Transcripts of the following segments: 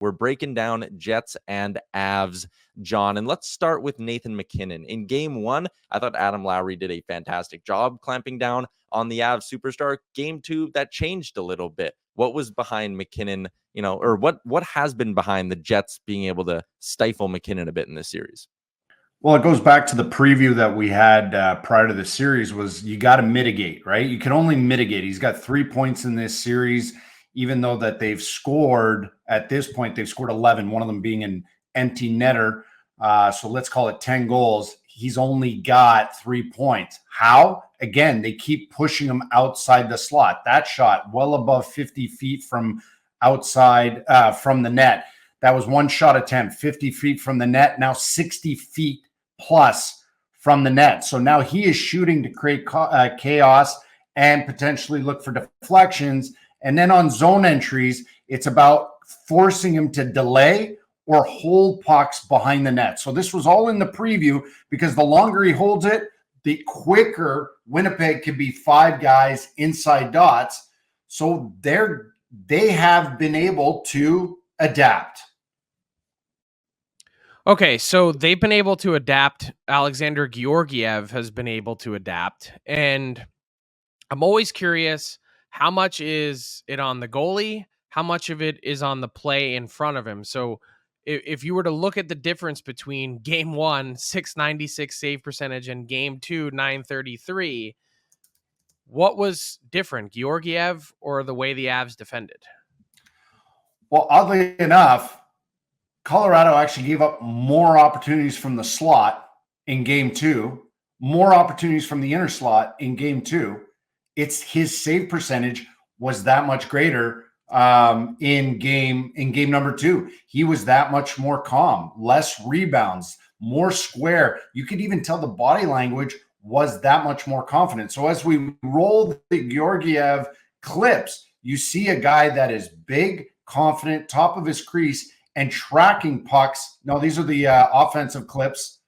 We're breaking down Jets and Avs, John. And let's start with Nathan MacKinnon. In game one, I thought Adam Lowry did a fantastic job clamping down on the Avs superstar. Game two, that changed a little bit. What was behind MacKinnon, or what has been behind the Jets being able to stifle MacKinnon a bit in this series? Well, it goes back to the preview that we had prior to the series was you got to mitigate, right? You can only mitigate. He's got 3 points in this series, even though that they've scored at this point, they've scored 11, one of them being an empty netter. So let's call it 10 goals. He's only got 3 points. How? Again, they keep pushing him outside the slot. That shot well above 50 feet from outside from the net. That was one shot attempt, 50 feet from the net, now 60 feet plus from the net. So now he is shooting to create chaos and potentially look for deflections. And then on zone entries, it's about forcing him to delay or hold pucks behind the net. So this was all in the preview because the longer he holds it, the quicker Winnipeg can be 5 guys inside dots. So they have been able to adapt. Okay, so they've been able to adapt. Alexander Georgiev has been able to adapt. And I'm always curious, how much is it on the goalie? How much of it is on the play in front of him? So if you were to look at the difference between game one, 696 save percentage, and game two, 933, what was different, Georgiev or the way the Avs defended? Well, oddly enough, Colorado actually gave up more opportunities from the slot in game two, more opportunities from the inner slot in game two. It's his save percentage was that much greater in game number two. He was that much more calm, less rebounds, more square. You could even tell the body language was that much more confident. So as we roll the Georgiev clips, you see a guy that is big, confident, top of his crease, and tracking pucks. No, these are the offensive clips.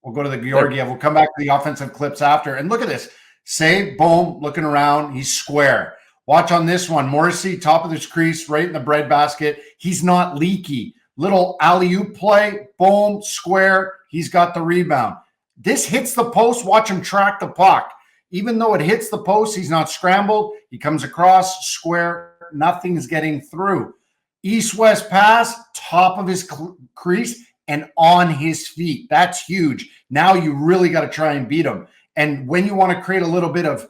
We'll go to the Georgiev. We'll come back to the offensive clips after. And look at this. Save, boom, looking around. He's square. Watch on this one. Morrissey, top of his crease, right in the breadbasket. He's not leaky. Little alley-oop play, boom, square. He's got the rebound. This hits the post. Watch him track the puck. Even though it hits the post, he's not scrambled. He comes across, square. Nothing's getting through. East-west pass, top of his crease, and on his feet. That's huge. Now you really got to try and beat him. And when you want to create a little bit of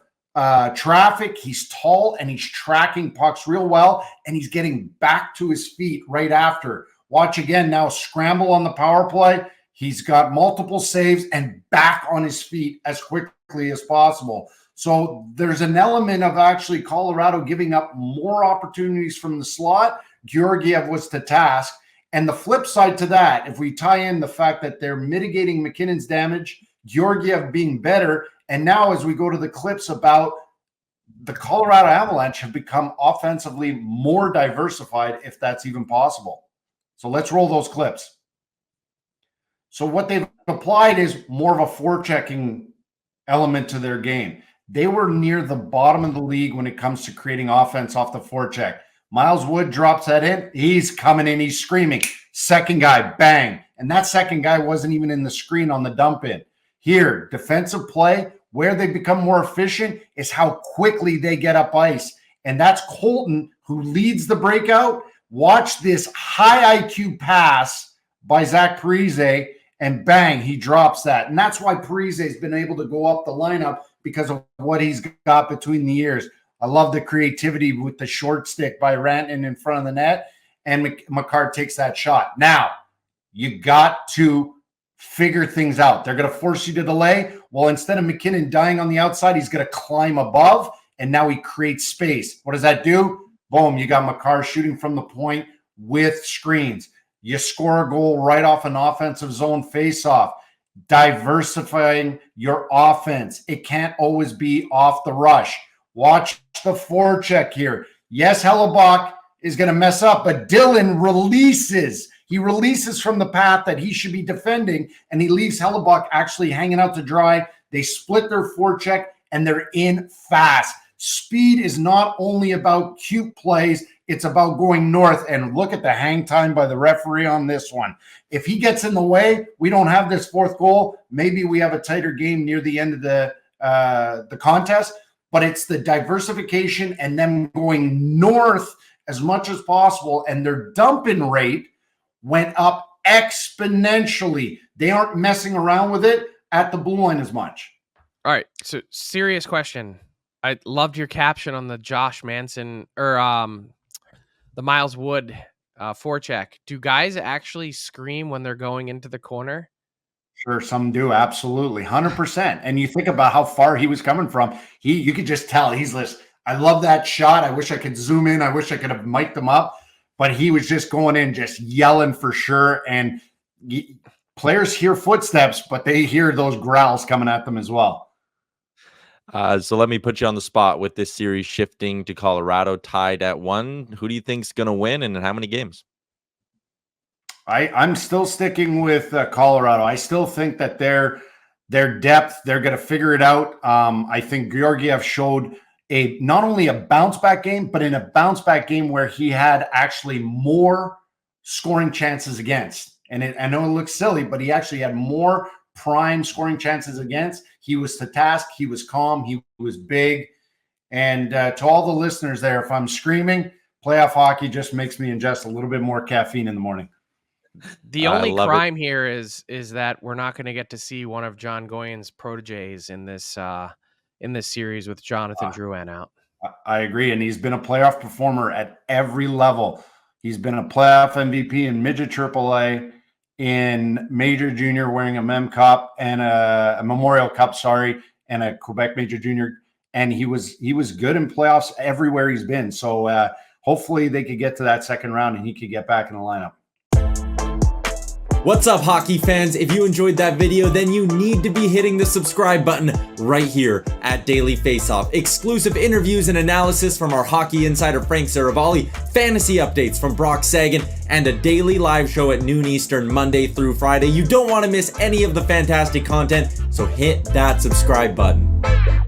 traffic, he's tall and he's tracking pucks real well, and he's getting back to his feet right after. Watch again now, scramble on the power play. He's got multiple saves and back on his feet as quickly as possible. So there's an element of actually Colorado giving up more opportunities from the slot. Georgiev was to task. And the flip side to that, if we tie in the fact that they're mitigating MacKinnon's damage, Georgiev being better, and now as we go to the clips about the Colorado Avalanche have become offensively more diversified, if that's even possible. So let's roll those clips. So what they've applied is more of a forechecking element to their game. They were near the bottom of the league when it comes to creating offense off the forecheck. Miles Wood drops that in. He's coming in. He's screaming. Second guy, bang. And that second guy wasn't even in the screen on the dump in. Here, defensive play, where they become more efficient is how quickly they get up ice. And that's Colton, who leads the breakout. Watch this high IQ pass by Zach Parise, and bang, he drops that. And that's why Parise has been able to go up the lineup because of what he's got between the ears. I love the creativity with the short stick by Rantanen in front of the net, and Makar takes that shot. Now, you got to figure things out. They're going to force you to delay. Well, instead of MacKinnon dying on the outside, he's going to climb above, and now he creates space. What does that do? Boom, you got Makar shooting from the point with screens. You score a goal right off an offensive zone faceoff. Diversifying your offense. It can't always be off the rush. Watch the forecheck here. Yes, Hellebuyck is going to mess up, but Dylan releases. He releases from the path that he should be defending, and he leaves Hellebuyck actually hanging out to dry. They split their forecheck, and they're in fast. Speed is not only about cute plays. It's about going north, and look at the hang time by the referee on this one. If he gets in the way, we don't have this fourth goal. Maybe we have a tighter game near the end of the contest, but it's the diversification and them going north as much as possible, and their dumping rate went up exponentially. They aren't messing around with it at the blue line as much. All right, so serious question. I loved your caption on the Josh Manson or the Miles Wood forecheck. Do guys actually scream when they're going into the corner? Sure, some do, absolutely, 100%. And you think about how far he was coming from. You could just tell he's this. I love that shot. I wish I could zoom in. I wish I could have mic'd him up, but he was just going in, just yelling for sure. And players hear footsteps, but they hear those growls coming at them as well. So let me put you on the spot with this series shifting to Colorado, tied at 1. Who do you think's going to win, and in how many games? I'm still sticking with Colorado. I still think that their depth, they're going to figure it out. I think Georgiev showed not only a bounce back game, but in a bounce back game where he had actually more scoring chances against. And I know it looks silly, but he actually had more prime scoring chances against. He was to task. He was calm. He was big. And to all the listeners there, if I'm screaming, playoff hockey just makes me ingest a little bit more caffeine in the morning. The only crime here is that we're not going to get to see one of Jon Goyens' proteges in this series with Jonathan Drouin out. I agree, and he's been a playoff performer at every level. He's been a playoff MVP in midget AAA, in major junior, wearing a Mem Cup and a Memorial Cup, and a Quebec major junior. And he was good in playoffs everywhere he's been. So hopefully they could get to that second round and he could get back in the lineup. What's up, hockey fans? If you enjoyed that video, then you need to be hitting the subscribe button right here at Daily Faceoff. Exclusive interviews and analysis from our hockey insider Frank Seravalli, fantasy updates from Brock Sagan, and a daily live show at noon Eastern, Monday through Friday. You don't want to miss any of the fantastic content, so hit that subscribe button.